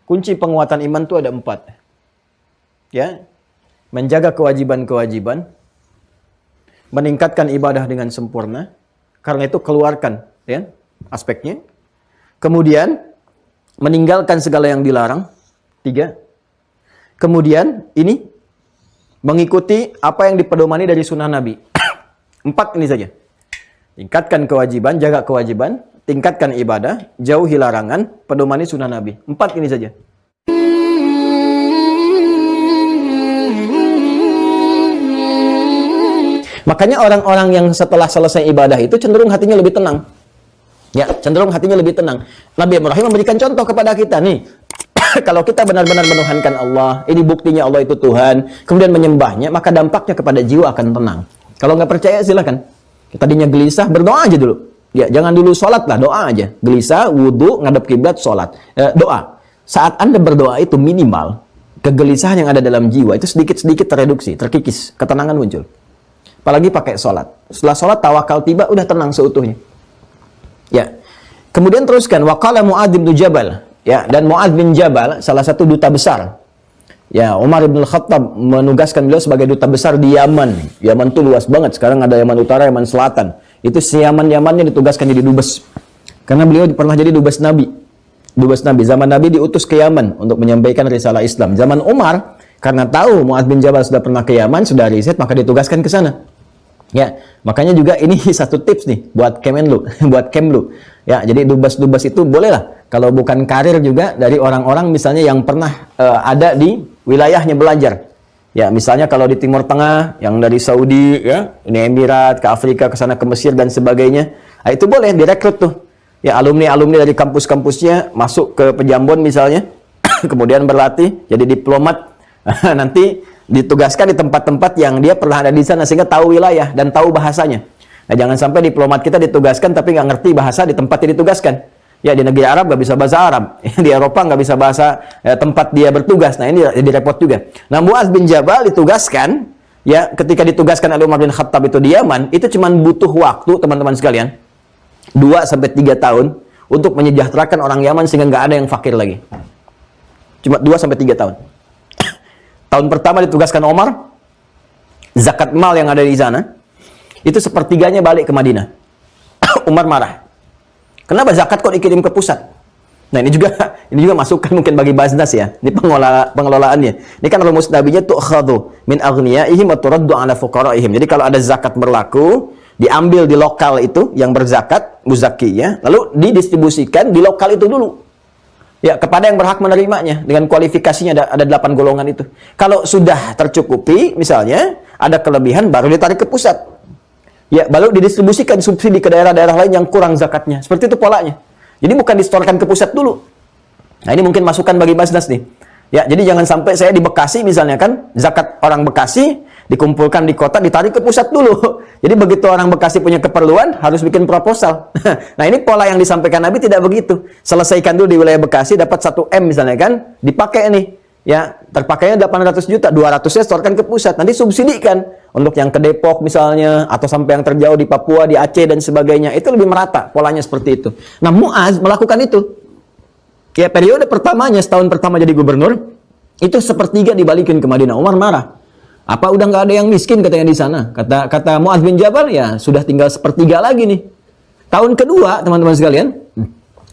kunci penguatan iman itu ada 4. Ya, menjaga kewajiban-kewajiban, meningkatkan ibadah dengan sempurna. Karena itu keluarkan ya aspeknya. Kemudian meninggalkan segala yang dilarang. 3. Kemudian ini mengikuti apa yang dipedomani dari sunnah Nabi. 4 ini saja. Tingkatkan kewajiban, jaga kewajiban, tingkatkan ibadah, jauhi larangan, pedomani sunnah Nabi. 4 ini saja. Makanya orang-orang yang setelah selesai ibadah itu cenderung hatinya lebih tenang. Ya, cenderung hatinya lebih tenang. Nabi Ibrahim memberikan contoh kepada kita nih. Kalau kita benar-benar menuhankan Allah, ini buktinya Allah itu Tuhan, kemudian menyembahnya, maka dampaknya kepada jiwa akan tenang. Kalau nggak percaya silakan. Tadinya gelisah, berdoa aja dulu. Ya, jangan dulu sholat lah, doa aja. Gelisah, wudhu, ngadep kiblat, sholat. Doa. Saat Anda berdoa itu minimal, kegelisahan yang ada dalam jiwa itu sedikit-sedikit tereduksi, terkikis, ketenangan muncul. Apalagi pakai sholat. Setelah sholat, tawakal tiba, udah tenang seutuhnya. Ya. Kemudian teruskan, waqala Mu'adz bin Jabal. Ya, dan Mu'adz bin Jabal salah satu duta besar. Ya, Umar bin Khattab menugaskan beliau sebagai duta besar di Yaman. Yaman itu luas banget. Sekarang ada Yaman Utara, Yaman Selatan. Itu si Yaman-Yamannya ditugaskan jadi dubes. Karena beliau pernah jadi dubes Nabi. Dubes Nabi. Zaman Nabi diutus ke Yaman untuk menyampaikan risalah Islam. Zaman Umar, karena tahu Mu'adz bin Jabal sudah pernah ke Yaman, sudah riset, maka ditugaskan ke sana. Ya, makanya juga ini satu tips nih buat Kemenlu, buat Kemlu. Ya, jadi dubes-dubes itu bolehlah kalau bukan karir juga dari orang-orang misalnya yang pernah ada di wilayahnya belajar. Ya, misalnya kalau di Timur Tengah yang dari Saudi ya, Uni Emirat ke Afrika ke sana ke Mesir dan sebagainya. Nah, itu boleh direkrut tuh. Ya, alumni-alumni dari kampus-kampusnya masuk ke Pejambon misalnya, kemudian berlatih jadi diplomat. Nanti ditugaskan di tempat-tempat yang dia pernah ada di sana sehingga tahu wilayah dan tahu bahasanya. Nah, jangan sampai diplomat kita ditugaskan tapi nggak ngerti bahasa di tempat yang ditugaskan. Ya, di negeri Arab nggak bisa bahasa Arab, di Eropa nggak bisa bahasa tempat dia bertugas. Nah, ini jadi repot juga. Nah, Mu'adz bin Jabal ditugaskan, ya ketika ditugaskan oleh Umar bin Khattab itu di Yaman, itu cuma butuh waktu teman-teman sekalian 2-3 tahun untuk menyejahterakan orang Yaman sehingga nggak ada yang fakir lagi. Cuma 2-3 tahun. Tahun pertama ditugaskan Omar, zakat mal yang ada di sana, itu sepertiganya balik ke Madinah. Umar marah. Kenapa zakat kok dikirim ke pusat? Nah, ini juga masukan mungkin bagi Basnas ya. Ini pengelolaannya. Ini kan rumus nabinya tu'khadhu min aghniyaihim wa turaddu 'ala fuqaraihim. Jadi kalau ada zakat berlaku, diambil di lokal itu yang berzakat, muzaki ya, lalu didistribusikan di lokal itu dulu. Ya, kepada yang berhak menerimanya dengan kualifikasinya ada 8 golongan itu. Kalau sudah tercukupi, misalnya ada kelebihan baru ditarik ke pusat. Ya, baru didistribusikan subsidi ke daerah-daerah lain yang kurang zakatnya. Seperti itu polanya. Jadi bukan distorkan ke pusat dulu. Nah, ini mungkin masukan bagi Basnas nih. Ya, jadi jangan sampai saya di Bekasi misalnya kan, zakat orang Bekasi dikumpulkan di kota, ditarik ke pusat dulu. Jadi begitu orang Bekasi punya keperluan, harus bikin proposal. Nah, ini pola yang disampaikan Nabi tidak begitu. Selesaikan dulu di wilayah Bekasi, dapat 1 M misalnya kan, dipakai nih. Ya, terpakainya 800 juta, 200-nya setorkan ke pusat. Nanti subsidikan untuk yang ke Depok misalnya, atau sampai yang terjauh di Papua, di Aceh dan sebagainya. Itu lebih merata, polanya seperti itu. Nah, Mu'adz melakukan itu. Ya, periode pertamanya, setahun pertama jadi gubernur, itu sepertiga dibalikin ke Madinah. Umar marah. Apa udah nggak ada yang miskin katanya di sana? Kata Mu'adz bin Jabal, ya sudah tinggal sepertiga lagi nih. Tahun kedua, teman-teman sekalian,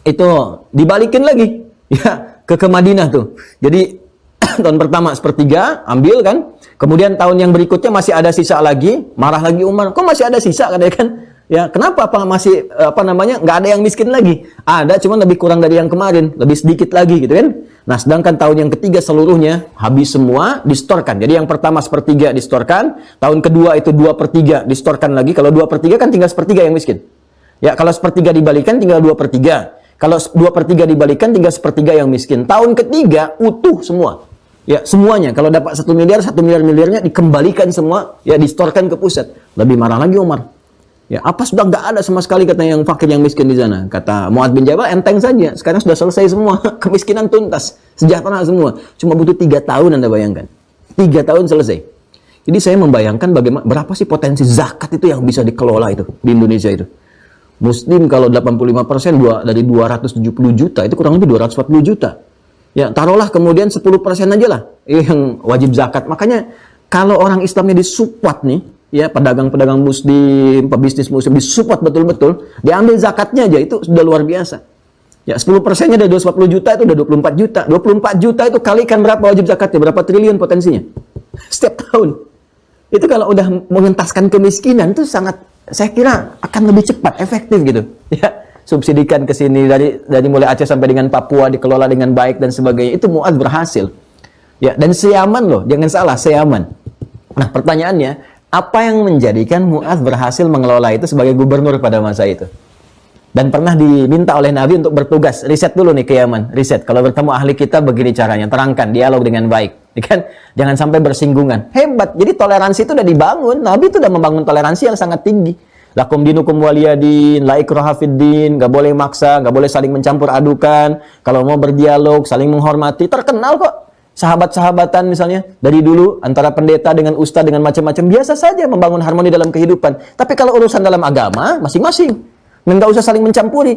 itu dibalikin lagi ya ke Madinah tuh. Jadi tahun pertama sepertiga, ambil kan. Kemudian tahun yang berikutnya masih ada sisa lagi, marah lagi Umar. Kok masih ada sisa katanya kan? Ya, kenapa masih nggak ada yang miskin lagi? Ada, cuma lebih kurang dari yang kemarin, lebih sedikit lagi gitu kan? Nah, sedangkan tahun yang ketiga seluruhnya habis semua, distorkan. Jadi yang pertama sepertiga distorkan, tahun kedua itu 2/3 distorkan lagi. Kalau 2/3 kan tinggal sepertiga yang miskin. Ya, kalau sepertiga dibalikan tinggal 2/3. Kalau 2/3 dibalikan tinggal sepertiga yang miskin. Tahun ketiga utuh semua. Ya, semuanya. Kalau dapat 1 miliar, 1 miliar-miliarnya dikembalikan semua, ya distorkan ke pusat. Lebih marah lagi Umar. Ya, apa sudah nggak ada sama sekali katanya yang fakir yang miskin di sana. Kata Mu'adz bin Jabal, enteng saja. Sekarang sudah selesai semua. Kemiskinan tuntas. Sejahtera semua. Cuma butuh 3 tahun Anda bayangkan. 3 tahun selesai. Jadi saya membayangkan bagaimana, berapa sih potensi zakat itu yang bisa dikelola itu di Indonesia itu. Muslim kalau 85% dari 270 juta, itu kurang lebih 240 juta. Ya, taruhlah kemudian 10% aja lah yang wajib zakat. Makanya kalau orang Islamnya disupport nih, ya pedagang-pedagang muslim, pebisnis muslim disupport betul-betul, diambil zakatnya aja itu sudah luar biasa. Ya, 10%-nya dari 240 juta itu udah 24 juta. 24 juta itu kalikan berapa wajib zakatnya? Berapa triliun potensinya? Setiap tahun. Itu kalau udah mengentaskan kemiskinan itu sangat, saya kira akan lebih cepat, efektif gitu. Ya, subsidikan ke sini dari mulai Aceh sampai dengan Papua dikelola dengan baik dan sebagainya. Itu Mu'adz berhasil. Ya, dan se-Yaman loh, jangan salah, se-Yaman. Nah, pertanyaannya, apa yang menjadikan Mu'adz berhasil mengelola itu sebagai gubernur pada masa itu? Dan pernah diminta oleh Nabi untuk bertugas, riset dulu nih ke Yaman, riset. Kalau bertemu ahli kita begini caranya, terangkan, dialog dengan baik. Kan? Jangan sampai bersinggungan. Hebat. Jadi toleransi itu udah dibangun. Nabi itu udah membangun toleransi yang sangat tinggi. Lakum dinukum waliyadin, la ikraha fiddin, gak boleh maksa, gak boleh saling mencampur adukan. Kalau mau berdialog, saling menghormati. Terkenal kok. Sahabat-sahabatan misalnya, dari dulu antara pendeta dengan ustaz dengan macam-macam, biasa saja membangun harmoni dalam kehidupan. Tapi kalau urusan dalam agama, masing-masing. Nggak usah saling mencampuri.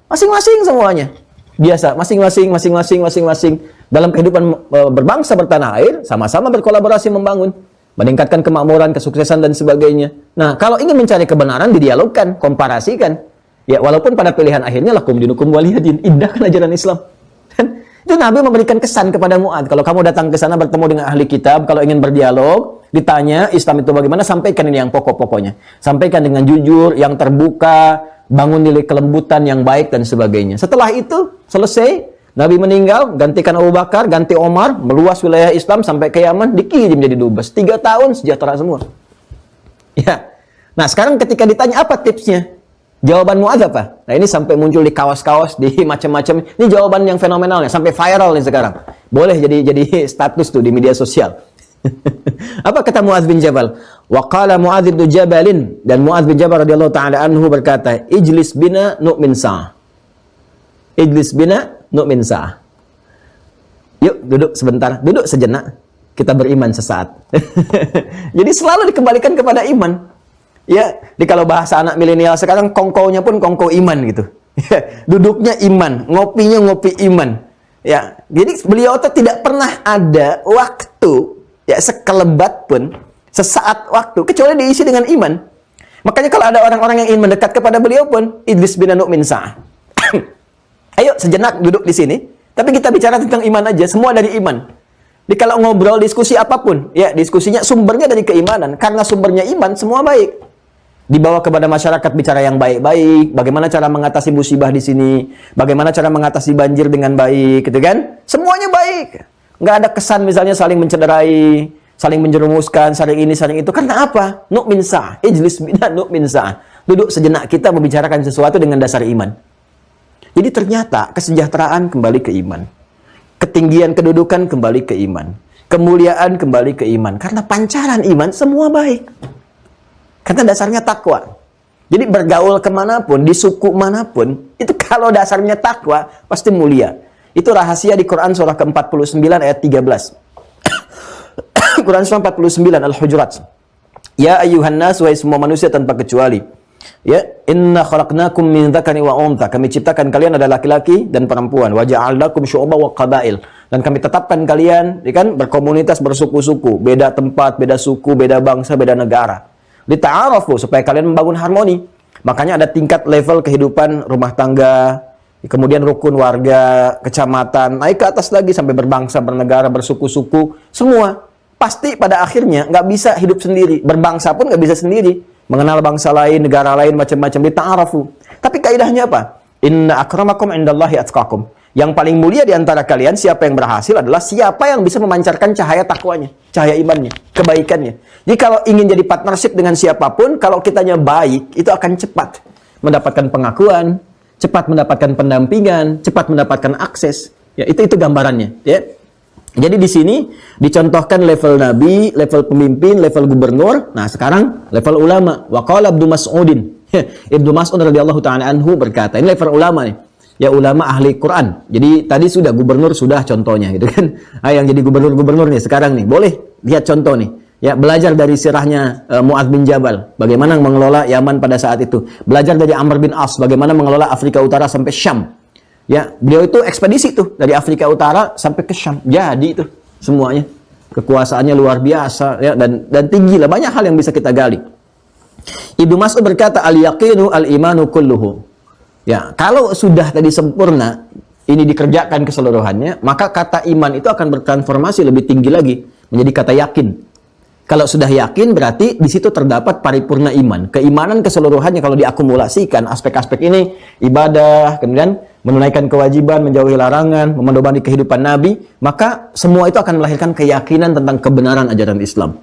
Masing-masing semuanya. Biasa, masing-masing. Dalam kehidupan berbangsa bertanah air, sama-sama berkolaborasi membangun. Meningkatkan kemakmuran, kesuksesan, dan sebagainya. Nah, kalau ingin mencari kebenaran, didialogkan, komparasikan. Ya, walaupun pada pilihan akhirnya, lakum dinukum waliyadin. Indah kan ajaran Islam. Dan itu Nabi memberikan kesan kepada Mu'adz. Kalau kamu datang ke sana bertemu dengan ahli kitab, kalau ingin berdialog, ditanya Islam itu bagaimana, sampaikan ini yang pokok-pokoknya. Sampaikan dengan jujur, yang terbuka, bangun nilai kelembutan yang baik, dan sebagainya. Setelah itu, selesai, Nabi meninggal, gantikan Abu Bakar, ganti Omar, meluas wilayah Islam sampai ke Yaman, dikirim jadi dubes. 3 tahun sejahtera semua. Ya. Nah, sekarang ketika ditanya apa tipsnya? Jawaban Mu'adz apa? Nah, ini sampai muncul di kaos-kaos, di macam-macam. Ini jawaban yang fenomenalnya, sampai viral nih sekarang. Boleh jadi status tuh di media sosial. Apa kata Mu'adz bin Jabal? Wa qala Mu'adz bin Jabalin, dan Mu'adz bin Jabal radhiyallahu taala anhu berkata, "Ijlis bina nu'min sa'ah." Ijlis bina nu'min sa'ah. Yuk, duduk sebentar, duduk sejenak. Kita beriman sesaat. Jadi selalu dikembalikan kepada iman. Ya, kalau bahasa anak milenial sekarang, kongkonya pun kongko iman gitu. Duduknya iman, ngopinya ngopi iman. Ya, jadi beliau itu tidak pernah ada waktu, ya sekelebat pun, sesaat waktu, kecuali diisi dengan iman. Makanya kalau ada orang-orang yang ingin mendekat kepada beliau pun, Idlis bin Nu'min Sa'ah. Ayo sejenak duduk di sini, tapi kita bicara tentang iman aja, semua dari iman. Jadi kalau ngobrol, diskusi apapun, ya diskusinya sumbernya dari keimanan. Karena sumbernya iman, semua baik. Dibawa kepada masyarakat, bicara yang baik-baik, bagaimana cara mengatasi musibah di sini, bagaimana cara mengatasi banjir dengan baik, gitu kan? Semuanya baik. Nggak ada kesan misalnya saling mencederai, saling menjerumuskan, saling ini, saling itu. Karena apa? Nu'min sa'ah. Ijlis bina nu'min sa'ah. Duduk sejenak kita membicarakan sesuatu dengan dasar iman. Jadi ternyata kesejahteraan kembali ke iman. Ketinggian kedudukan kembali ke iman. Kemuliaan kembali ke iman. Karena pancaran iman semua baik. Karena dasarnya takwa. Jadi bergaul kemanapun, di suku manapun, itu kalau dasarnya takwa, pasti mulia. Itu rahasia di Quran surah ke-49 ayat 13. Quran surah 49 Al-Hujurat. Ya ayyuhan nas, wahai semua manusia tanpa kecuali. Ya, inna khalaqnakum min dzakari wa untha. Kami ciptakan kalian ada laki-laki dan perempuan. Wa ja'alnakum syu'uban wa qabail. Dan kami tetapkan kalian, ya kan, berkomunitas, bersuku-suku, beda tempat, beda suku, beda bangsa, beda negara. Lita'arafu, supaya kalian membangun harmoni. Makanya ada tingkat level kehidupan rumah tangga, kemudian rukun warga, kecamatan, naik ke atas lagi sampai berbangsa, bernegara, bersuku-suku, semua. Pasti pada akhirnya nggak bisa hidup sendiri. Berbangsa pun nggak bisa sendiri. Mengenal bangsa lain, negara lain, macam-macam. Lita'arafu. Tapi kaidahnya apa? Inna akramakum indallahi atqakum. Yang paling mulia di antara kalian, siapa yang berhasil adalah siapa yang bisa memancarkan cahaya takwanya, cahaya imannya, kebaikannya. Jadi kalau ingin jadi partnership dengan siapapun, kalau kitanya baik, itu akan cepat mendapatkan pengakuan, cepat mendapatkan pendampingan, cepat mendapatkan akses. Ya, itu gambarannya, ya. Jadi di sini dicontohkan level nabi, level pemimpin, level gubernur. Nah, sekarang level ulama. Wa qala Ibnu Mas'udin. Ibnu Mas'ud radhiyallahu taala anhu berkata, ini level ulama nih. Ya, ulama ahli Quran. Jadi tadi sudah gubernur, sudah contohnya gitu kan. Yang jadi gubernur-gubernur nih sekarang nih. Boleh lihat contoh nih. Ya, belajar dari sirahnya Mu'adz bin Jabal, bagaimana mengelola Yaman pada saat itu. Belajar dari Amr bin As, bagaimana mengelola Afrika Utara sampai Syam. Ya, beliau itu ekspedisi tuh dari Afrika Utara sampai ke Syam. Jadi itu semuanya. Kekuasaannya luar biasa ya, dan tinggi lah, banyak hal yang bisa kita gali. Ibnu Mas'ud berkata, al-yaqinu al-imanu kulluhu. Ya, kalau sudah tadi sempurna, ini dikerjakan keseluruhannya, maka kata iman itu akan bertransformasi lebih tinggi lagi menjadi kata yakin. Kalau sudah yakin, berarti di situ terdapat paripurna iman. Keimanan keseluruhannya kalau diakumulasikan aspek-aspek ini, ibadah, kemudian menunaikan kewajiban, menjauhi larangan, memedomani kehidupan Nabi, maka semua itu akan melahirkan keyakinan tentang kebenaran ajaran Islam.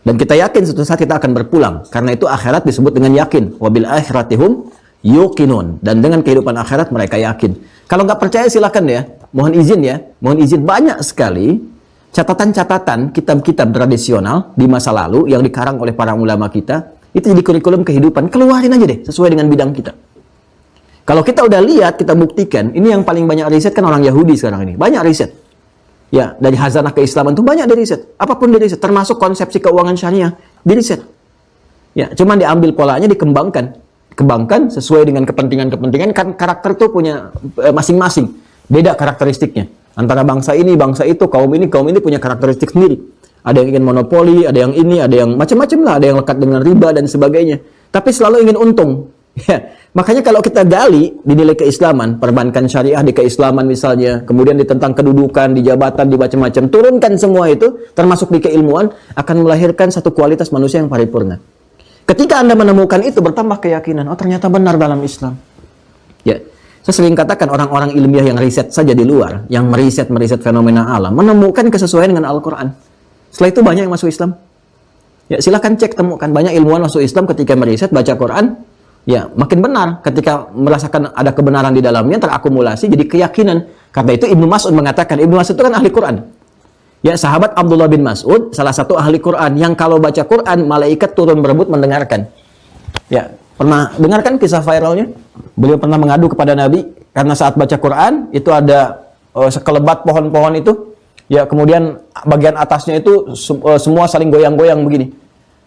Dan kita yakin suatu saat kita akan berpulang. Karena itu akhirat disebut dengan yakin. Wabil akhiratihum yuqinun. Dan dengan kehidupan akhirat mereka yakin. Kalau nggak percaya silakan ya. Mohon izin banyak sekali catatan-catatan kitab-kitab tradisional di masa lalu yang dikarang oleh para ulama kita, itu jadi kurikulum kehidupan. Keluarin aja deh sesuai dengan bidang kita. Kalau kita udah lihat, kita buktikan, ini yang paling banyak riset kan orang Yahudi sekarang ini. Banyak riset. Ya, dari hazanah keislaman itu banyak di riset. Apapun di riset, termasuk konsepsi keuangan syariah, di riset. Ya, cuman diambil polanya, dikembangkan. Kembangkan sesuai dengan kepentingan-kepentingan, kan karakter itu punya masing-masing. Beda karakteristiknya. Antara bangsa ini, bangsa itu, kaum ini punya karakteristik sendiri. Ada yang ingin monopoli, ada yang ini, ada yang macam-macam lah, ada yang lekat dengan riba dan sebagainya. Tapi selalu ingin untung. Ya. Makanya kalau kita gali di nilai keislaman, perbankan syariah di keislaman misalnya, kemudian di tentang kedudukan, di jabatan, di macam-macam, turunkan semua itu, termasuk di keilmuan, akan melahirkan satu kualitas manusia yang paripurna. Ketika Anda menemukan itu, bertambah keyakinan, oh ternyata benar dalam Islam. Ya. Saya sering katakan orang-orang ilmiah yang riset saja di luar, yang meriset fenomena alam, menemukan kesesuaian dengan Al-Quran. Setelah itu banyak yang masuk Islam. Ya, silahkan cek, temukan. Banyak ilmuwan masuk Islam ketika meriset, baca Quran, ya makin benar. Ketika merasakan ada kebenaran di dalamnya, terakumulasi, jadi keyakinan. Karena itu Ibnu Mas'ud mengatakan, Ibnu Mas'ud itu kan ahli Quran. Ya, sahabat Abdullah bin Mas'ud, salah satu ahli Quran, yang kalau baca Quran, malaikat turun berebut mendengarkan. Ya, pernah dengarkan kisah viralnya? Beliau pernah mengadu kepada Nabi karena saat baca Quran itu ada sekelebat pohon-pohon itu, ya kemudian bagian atasnya itu semua saling goyang-goyang begini.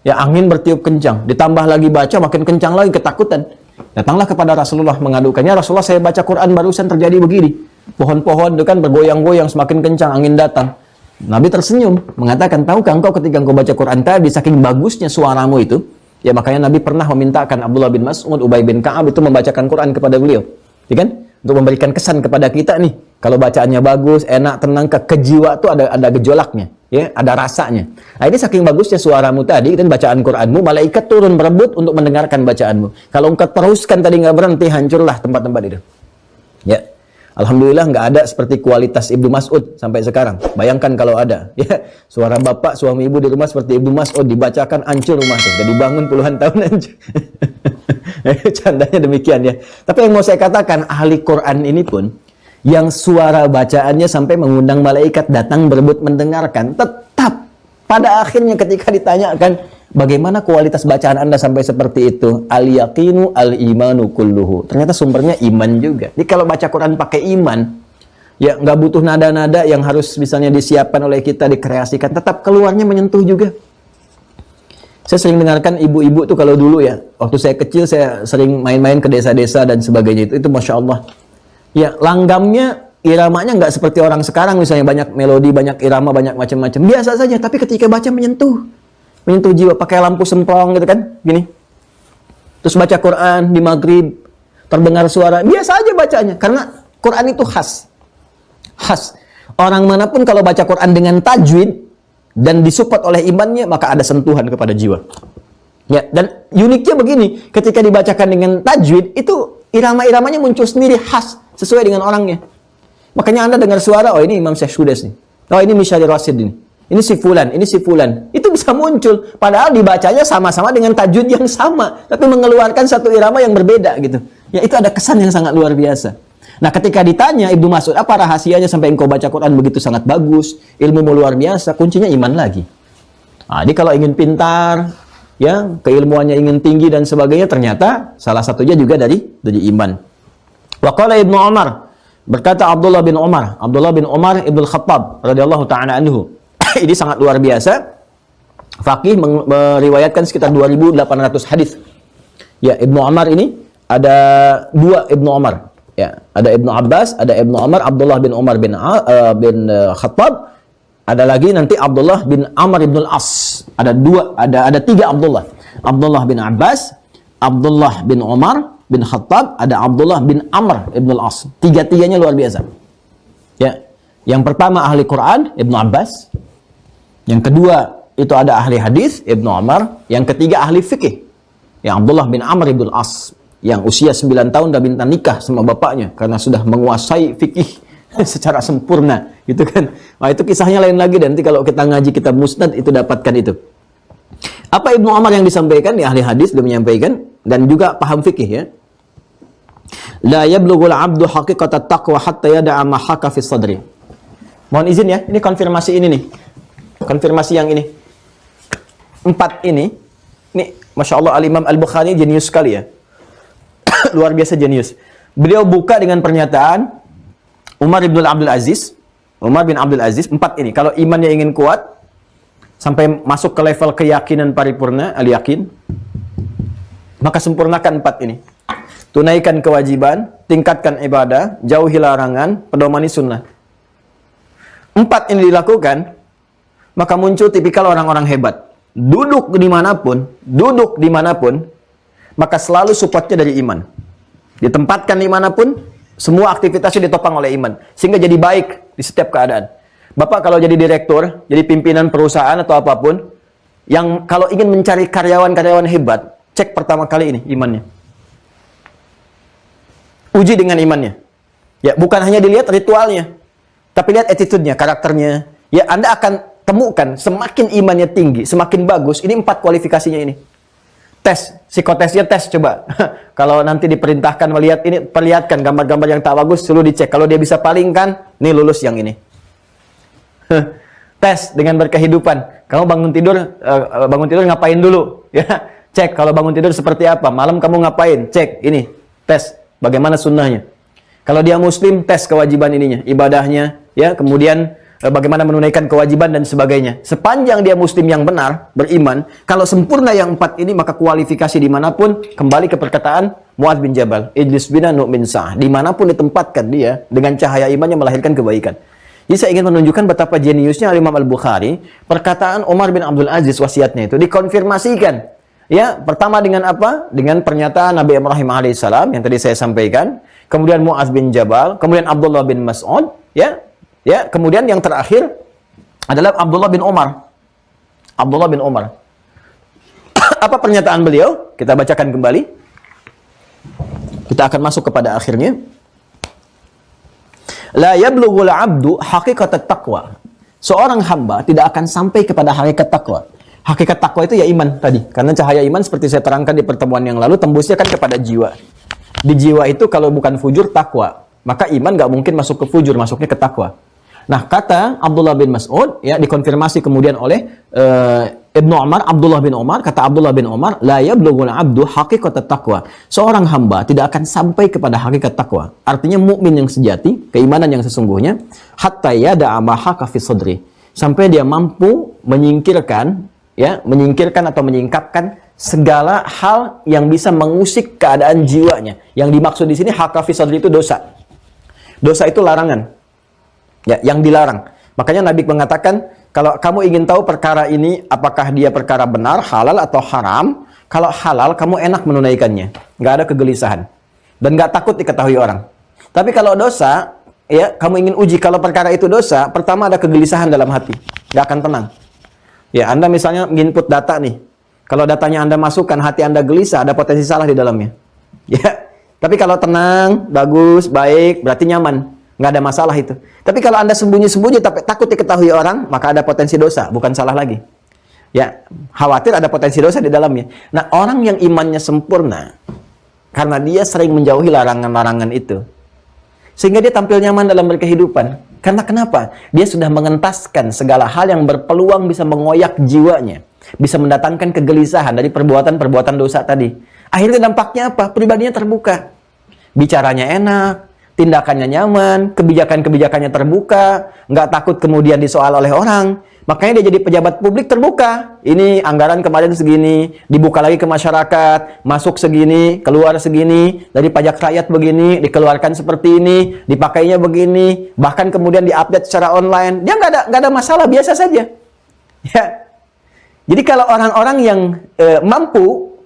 Ya angin bertiup kencang, ditambah lagi baca makin kencang lagi, ketakutan. Datanglah kepada Rasulullah mengadukannya, Rasulullah saya baca Quran barusan terjadi begini. Pohon-pohon itu kan bergoyang-goyang semakin kencang, angin datang. Nabi tersenyum mengatakan, tahukah engkau ketika engkau baca Quran tadi saking bagusnya suaramu itu, ya makanya Nabi pernah memintakan Abdullah bin Mas'ud, Ubay bin Ka'ab itu membacakan Quran kepada beliau. Ya kan? Untuk memberikan kesan kepada kita nih. Kalau bacaannya bagus, enak, tenang, ke jiwa tuh ada gejolaknya. Ya, ada rasanya. Nah ini saking bagusnya suaramu tadi dan bacaan Quranmu, malaikat turun berebut untuk mendengarkan bacaanmu. Kalau engkau teruskan tadi nggak berhenti, hancurlah tempat-tempat itu. Ya. Alhamdulillah nggak ada seperti kualitas Ibnu Mas'ud sampai sekarang. Bayangkan kalau ada, ya suara bapak, suami ibu di rumah seperti Ibnu Mas'ud dibacakan, hancur rumah tuh. Jadi bangun puluhan tahun hancur. Candanya demikian ya. Tapi yang mau saya katakan, ahli Quran ini pun yang suara bacaannya sampai mengundang malaikat datang berebut mendengarkan, tetap pada akhirnya ketika ditanyakan bagaimana kualitas bacaan Anda sampai seperti itu, al-yaqinu al-imanu kulluhu. Ternyata sumbernya iman juga. Jadi kalau baca Quran pakai iman, ya nggak butuh nada-nada yang harus misalnya disiapkan oleh kita, dikreasikan, tetap keluarnya menyentuh juga. Saya sering dengarkan ibu-ibu tuh kalau dulu ya, waktu saya kecil saya sering main-main ke desa-desa dan sebagainya itu Masya Allah. Ya langgamnya, iramanya nggak seperti orang sekarang misalnya banyak melodi, banyak irama, banyak macam-macam. Biasa saja, tapi ketika baca menyentuh jiwa, pakai lampu semprong gitu kan, gini. Terus baca Quran di maghrib, terdengar suara, biasa aja bacanya. Karena Quran itu khas. Orang manapun kalau baca Quran dengan tajwid, dan disupport oleh imannya, maka ada sentuhan kepada jiwa. Ya, dan uniknya begini, ketika dibacakan dengan tajwid, itu irama-iramanya muncul sendiri, khas, sesuai dengan orangnya. Makanya Anda dengar suara, oh ini Imam Syekh Sudes nih. Oh ini Misyari Rasid ini. Ini si fulan, ini si fulan. Itu bisa muncul. Padahal dibacanya sama-sama dengan tajwid yang sama. Tapi mengeluarkan satu irama yang berbeda gitu. Ya itu ada kesan yang sangat luar biasa. Nah ketika ditanya Ibnu Mas'ud, apa rahasianya sampai engkau baca Quran begitu sangat bagus, ilmu luar biasa, kuncinya iman lagi. Nah, jadi kalau ingin pintar, ya keilmuannya ingin tinggi dan sebagainya, ternyata salah satunya juga dari iman. Wa qala Ibnu Umar, berkata Abdullah bin Umar Ibnu Khattab radhiyallahu ta'ala anhu. Ini sangat luar biasa. Faqih meriwayatkan sekitar 2.800 hadis. Ya Ibnu Umar ini ada dua Ibnu Umar. Ya, ada Ibnu Abbas, ada Ibnu Umar, Abdullah bin Umar bin Khattab, ada lagi nanti Abdullah bin Amr bin Al-As. Ada tiga Abdullah. Abdullah bin Abbas, Abdullah bin Umar bin Khattab, ada Abdullah bin Amr bin Al-As. Tiga-tiganya luar biasa. Ya. Yang pertama ahli Quran, Ibnu Abbas. Yang kedua itu ada ahli hadis, Ibnu Umar. Yang ketiga ahli fikih, yang Abdullah bin Amr bin Al-As, yang usia 9 tahun dah minta nikah sama bapaknya karena sudah menguasai fikih secara sempurna, gitu kan. Nah, itu kisahnya lain lagi, dan nanti kalau kita ngaji kitab Musnad itu dapatkan itu. Apa Ibnu Umar yang disampaikan? Di ahli hadis dia menyampaikan, dan juga paham fikih, ya. La yablughul 'abdu haqiqatat taqwa hatta yada'a ma haka fi sadri. Mohon izin ya, ini konfirmasi ini nih. Konfirmasi yang ini. 4 ini Masya Allah, Al-Imam Al-Bukhari jenius sekali, ya. Luar biasa jenius. Beliau buka dengan pernyataan Umar bin Abdul Aziz. 4 ini. Kalau imannya ingin kuat, sampai masuk ke level keyakinan paripurna, al-yakin, maka sempurnakan 4 ini. Tunaikan kewajiban, tingkatkan ibadah, jauhi larangan, pedomani sunnah. 4 ini dilakukan, maka muncul tipikal orang-orang hebat. Duduk dimanapun, maka selalu supportnya dari iman. Ditempatkan dimanapun, semua aktivitasnya ditopang oleh iman. Sehingga jadi baik di setiap keadaan. Bapak kalau jadi direktur, jadi pimpinan perusahaan atau apapun, yang kalau ingin mencari karyawan-karyawan hebat, cek pertama kali ini imannya. Uji dengan imannya. Ya, bukan hanya dilihat ritualnya, tapi lihat attitude-nya, karakternya. Ya, Anda akan temukan semakin imannya tinggi, semakin bagus. Ini 4 kualifikasinya ini. Tes, psikotesnya tes coba. Kalau nanti diperintahkan melihat ini, perlihatkan gambar-gambar yang tak bagus, suruh dicek. Kalau dia bisa palingkan, nih lulus yang ini. Tes dengan berkehidupan. Kamu bangun tidur ngapain dulu? Ya, cek kalau bangun tidur seperti apa. Malam kamu ngapain? Cek ini. Tes bagaimana sunnahnya. Kalau dia muslim, tes kewajiban ininya, ibadahnya, ya, kemudian bagaimana menunaikan kewajiban dan sebagainya. Sepanjang dia muslim yang benar, beriman, kalau sempurna yang 4 ini, maka kualifikasi dimanapun, kembali ke perkataan Mu'adz bin Jabal, ijlis bina nu'min sa'ah. Dimanapun ditempatkan dia, dengan cahaya imannya melahirkan kebaikan. Jadi saya ingin menunjukkan betapa jeniusnya Imam Al-Bukhari. Perkataan Umar bin Abdul Aziz, wasiatnya itu dikonfirmasikan. Ya, pertama dengan apa? Dengan pernyataan Nabi Ibrahim alaihissalam yang tadi saya sampaikan. Kemudian Mu'adz bin Jabal, kemudian Abdullah bin Mas'ud, ya. Ya, kemudian yang terakhir adalah Abdullah bin Umar. Apa pernyataan beliau? Kita bacakan kembali. Kita akan masuk kepada akhirnya. La yablughul 'abdu haqiqatat taqwa. Seorang hamba tidak akan sampai kepada hakikat takwa. Hakikat takwa itu ya iman tadi. Karena cahaya iman seperti saya terangkan di pertemuan yang lalu, tembusnya kan kepada jiwa. Di jiwa itu kalau bukan fujur, takwa. Maka iman nggak mungkin masuk ke fujur, masuknya ke takwa. Nah, kata Abdullah bin Mas'ud, ya, dikonfirmasi kemudian oleh Ibnu Umar, Abdullah bin Umar, kata Abdullah bin Umar, la yablughul 'abdu haqiqatat taqwa. Seorang hamba tidak akan sampai kepada hakikat takwa. Artinya mukmin yang sejati, keimanan yang sesungguhnya, hatta yada'a ma haka fi sadri. Sampai dia mampu menyingkirkan atau menyingkapkan segala hal yang bisa mengusik keadaan jiwanya. Yang dimaksud di sini haka fi sadri itu dosa. Dosa itu larangan. Ya, yang dilarang. Makanya Nabi mengatakan, kalau kamu ingin tahu perkara ini apakah dia perkara benar, halal atau haram, kalau halal kamu enak menunaikannya, nggak ada kegelisahan dan nggak takut diketahui orang. Tapi kalau dosa, ya, kamu ingin uji kalau perkara itu dosa, pertama ada kegelisahan dalam hati, nggak akan tenang. Ya, Anda misalnya input data nih, kalau datanya Anda masukkan, hati Anda gelisah, ada potensi salah di dalamnya. Ya, tapi kalau tenang, bagus, baik, berarti nyaman. Nggak ada masalah itu. Tapi kalau Anda sembunyi-sembunyi tapi takut diketahui orang, maka ada potensi dosa, bukan salah lagi. Ya, khawatir ada potensi dosa di dalamnya. Nah, orang yang imannya sempurna, karena dia sering menjauhi larangan-larangan itu, sehingga dia tampil nyaman dalam berkehidupan. Karena kenapa? Dia sudah mengentaskan segala hal yang berpeluang bisa mengoyak jiwanya, bisa mendatangkan kegelisahan dari perbuatan-perbuatan dosa tadi. Akhirnya dampaknya apa? Pribadinya terbuka. Bicaranya enak, tindakannya nyaman, kebijakan-kebijakannya terbuka, nggak takut kemudian disoal oleh orang. Makanya dia jadi pejabat publik terbuka. Ini anggaran kemarin segini, dibuka lagi ke masyarakat, masuk segini, keluar segini, dari pajak rakyat begini, dikeluarkan seperti ini, dipakainya begini, bahkan kemudian diupdate secara online. Dia nggak ada masalah, biasa saja. Ya. Jadi kalau orang-orang yang mampu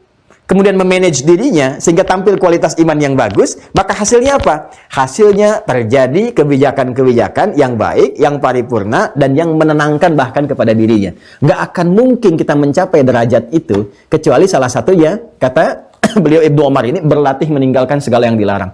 kemudian memanage dirinya sehingga tampil kualitas iman yang bagus, maka hasilnya apa? Hasilnya terjadi kebijakan-kebijakan yang baik, yang paripurna, dan yang menenangkan bahkan kepada dirinya. Nggak akan mungkin kita mencapai derajat itu, kecuali salah satunya, kata beliau Ibnu Umar ini, berlatih meninggalkan segala yang dilarang.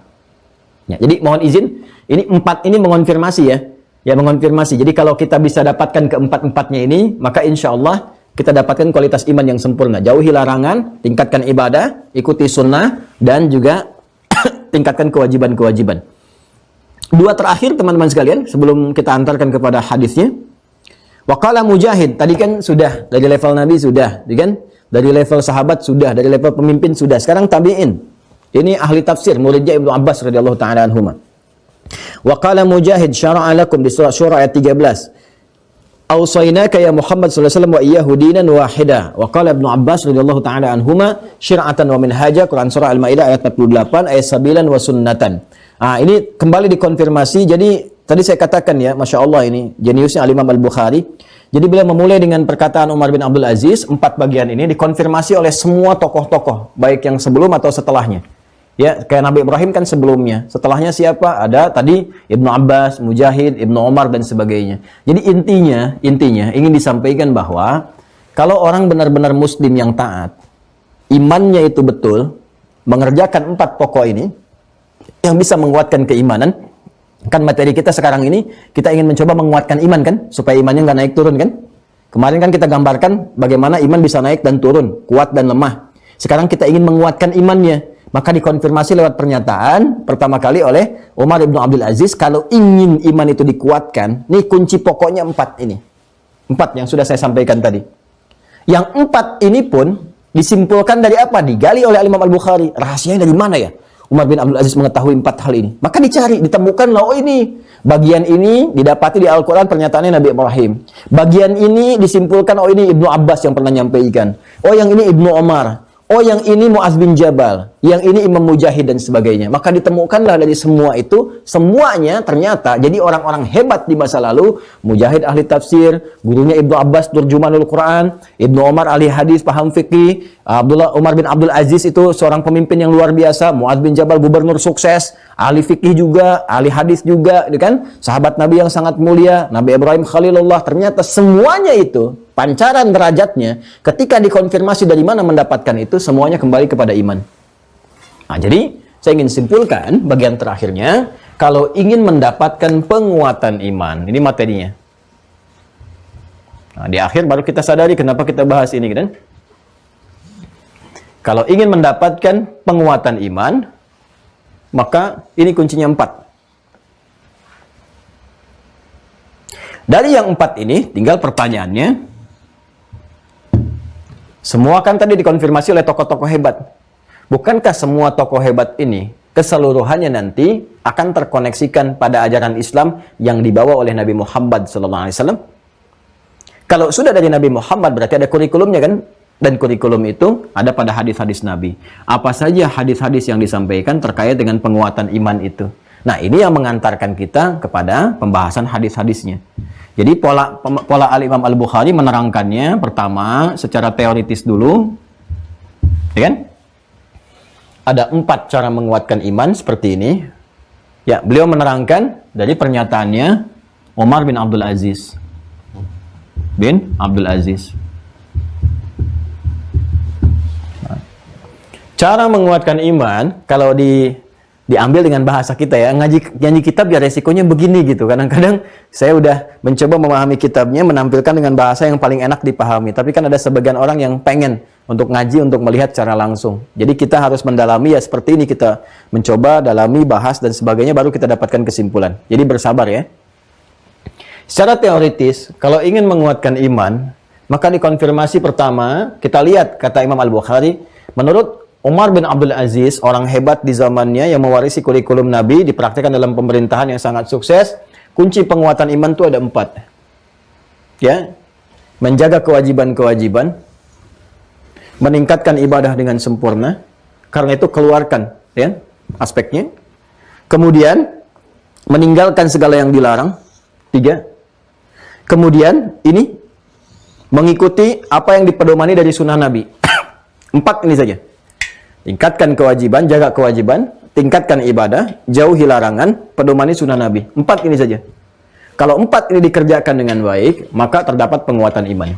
Ya, jadi mohon izin, ini 4 ini mengonfirmasi ya. Ya, mengonfirmasi. Jadi kalau kita bisa dapatkan keempat-empatnya ini, maka insya Allah kita dapatkan kualitas iman yang sempurna. Jauhi larangan, tingkatkan ibadah, ikuti sunnah, dan juga tingkatkan kewajiban-kewajiban. 2 terakhir teman-teman sekalian, sebelum kita antarkan kepada hadisnya. Waqala Mujahid, tadi kan sudah, dari level Nabi sudah, kan? Dari level sahabat sudah, dari level pemimpin sudah. Sekarang tabi'in. Ini ahli tafsir, muridnya Ibnu Abbas radhiyallahu ta'ala anhuma. Waqala Mujahid, syara'a lakum di surah Syura ayat 13. Awsaynaka ya Muhammad sallallahu alaihi wasallam wa iyyahu dinan wahida. Wa qala Ibnu Abbas radhiyallahu ta'ala anhuma syir'atan wa minhaja, Quran surah Al-Maidah ayat 48, ayat sabilan wa sunnatan. Ini kembali dikonfirmasi. Jadi tadi saya katakan ya, Masya Allah ini jeniusnya Al-Imam Al-Bukhari. Jadi beliau memulai dengan perkataan Umar bin Abdul Aziz. 4 bagian ini dikonfirmasi oleh semua tokoh-tokoh, baik yang sebelum atau setelahnya. Ya, kayak Nabi Ibrahim kan sebelumnya. Setelahnya siapa? Ada tadi Ibnu Abbas, Mujahid, Ibnu Umar, dan sebagainya. Jadi intinya ingin disampaikan bahwa kalau orang benar-benar muslim yang taat, imannya itu betul, mengerjakan 4 pokok ini, yang bisa menguatkan keimanan. Kan materi kita sekarang ini, kita ingin mencoba menguatkan iman kan? Supaya imannya nggak naik turun kan? Kemarin kan kita gambarkan bagaimana iman bisa naik dan turun, kuat dan lemah. Sekarang kita ingin menguatkan imannya. Maka dikonfirmasi lewat pernyataan pertama kali oleh Umar bin Abdul Aziz, kalau ingin iman itu dikuatkan, nih kunci pokoknya 4 ini. 4 yang sudah saya sampaikan tadi. Yang 4 ini pun disimpulkan dari apa? Digali oleh Imam Al-Bukhari. Rahasianya dari mana ya? Umar bin Abdul Aziz mengetahui 4 hal ini. Maka dicari, ditemukan, oh ini. Bagian ini didapati di Al-Quran pernyataannya Nabi Ibrahim. Bagian ini disimpulkan, oh ini Ibnu Abbas yang pernah nyampaikan. Oh yang ini Ibnu Umar. Oh yang ini Mu'adz bin Jabal, yang ini Imam Mujahid dan sebagainya. Maka ditemukanlah dari semua itu, semuanya ternyata jadi orang-orang hebat di masa lalu. Mujahid ahli tafsir, gurunya Ibnu Abbas turjumanul Quran, Ibnu Umar ahli hadis paham fikih, Umar bin Abdul Aziz itu seorang pemimpin yang luar biasa, Mu'adz bin Jabal gubernur sukses, ahli fikih juga, ahli hadis juga, kan? Sahabat Nabi yang sangat mulia, Nabi Ibrahim Khalilullah. Ternyata semuanya itu pancaran derajatnya, ketika dikonfirmasi dari mana mendapatkan itu, semuanya kembali kepada iman. Nah, jadi saya ingin simpulkan bagian terakhirnya, kalau ingin mendapatkan penguatan iman, ini materinya. Nah, di akhir baru kita sadari kenapa kita bahas ini, kan? Kalau ingin mendapatkan penguatan iman, maka ini kuncinya 4. Dari yang 4 ini, tinggal pertanyaannya, semua kan tadi dikonfirmasi oleh tokoh-tokoh hebat. Bukankah semua tokoh hebat ini keseluruhannya nanti akan terkoneksikan pada ajaran Islam yang dibawa oleh Nabi Muhammad SAW? Kalau sudah dari Nabi Muhammad berarti ada kurikulumnya kan? Dan kurikulum itu ada pada hadis-hadis Nabi. Apa saja hadis-hadis yang disampaikan terkait dengan penguatan iman itu. Nah, ini yang mengantarkan kita kepada pembahasan hadis-hadisnya. Jadi pola Al-Imam Al-Bukhari menerangkannya pertama secara teoritis dulu. Ya kan? Ada 4 cara menguatkan iman seperti ini. Ya, beliau menerangkan dari pernyataannya Umar bin Abdul Aziz. Cara menguatkan iman, kalau diambil dengan bahasa kita ya, ngaji kitab ya resikonya begini gitu. Kadang-kadang saya udah mencoba memahami kitabnya, menampilkan dengan bahasa yang paling enak dipahami. Tapi kan ada sebagian orang yang pengen untuk ngaji, untuk melihat secara langsung. Jadi kita harus mendalami ya seperti ini, kita mencoba dalami, bahas dan sebagainya, baru kita dapatkan kesimpulan. Jadi bersabar ya. Secara teoritis, kalau ingin menguatkan iman, maka dikonfirmasi pertama, kita lihat kata Imam Al-Bukhari, menurut Umar bin Abdul Aziz, orang hebat di zamannya yang mewarisi kurikulum Nabi, dipraktikkan dalam pemerintahan yang sangat sukses, kunci penguatan iman itu ada 4. Ya, menjaga kewajiban-kewajiban, meningkatkan ibadah dengan sempurna. Karena itu keluarkan ya aspeknya. Kemudian meninggalkan segala yang dilarang. 3. Kemudian ini mengikuti apa yang dipedomani dari sunnah Nabi. 4 ini saja. Tingkatkan kewajiban, jaga kewajiban, tingkatkan ibadah, jauhi larangan, pedomani sunnah Nabi. 4 ini saja. Kalau 4 ini dikerjakan dengan baik, maka terdapat penguatan iman.